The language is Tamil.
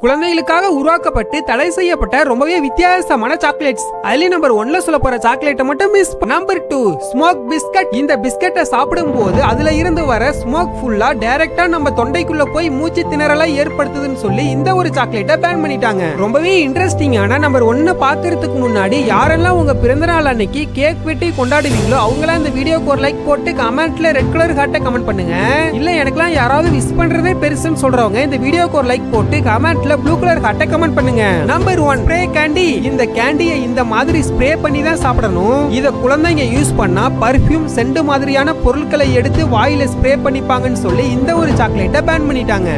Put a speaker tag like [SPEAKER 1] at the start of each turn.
[SPEAKER 1] குழந்தைகளுக்காக உருவாக்கப்பட்டு தடை செய்யப்பட்ட ரொம்பவே வித்தியாசமான சாக்லேட்ஸ். அதுலயும் நம்பர் 1ல சொல்ல போற சாக்லேட்டை மட்டும் மிஸ். Number 2 smoke biscuit. இந்த பிஸ்கட்டை சாப்பிடும் போது அதுல இருந்து வர ஸ்மோக் ஃபுல்லா டைரக்டா நம்ம தொண்டைக்குள்ள போய் மூச்சு திணறலை ஏற்படுத்துதுன்னு சொல்லி இந்த ஒரு சாக்லேட்டை பேன் பண்ணிட்டாங்க. ரொம்பவே இன்ட்ரெஸ்டிங்கான நம்பர் 1 பாக்குறதுக்கு முன்னாடி யாரெல்லாம் உங்க பிறந்தநாள் அன்னைக்கு கேக் வெட்டி கொண்டாடுவீங்களோ அவங்களாம் இந்த வீடியோக்கு ஒரு லைக் போட்டு கமெண்ட்ல ரெட் கலர் ஹார்ட்டை கமெண்ட் பண்ணுங்க. இல்ல எனக்குலாம் யாராவது விஷ் பண்றதே பெருசுன்னு சொல்றவங்க இந்த வீடியோக்கு ஒரு லைக் போட்டு கமெண்ட் ப்ளூ கலர் ஹார்ட்டை கமெண்ட் பண்ணுங்க. Number 1 spray candy. இந்த கேண்டியை இந்த மாதிரி ஸ்ப்ரே பண்ணி தான் சாப்பிடணும். இத குழந்தைங்க யூஸ் பண்ணா பர்ஃபியூம் சென்ட் மாதிரியான பொருட்களை எடுத்து வாயில ஸ்ப்ரே பண்ணிப்பாங்கன்னு சொல்லி இந்த ஒரு சாக்லேட்டை பேன் பண்ணிட்டாங்க.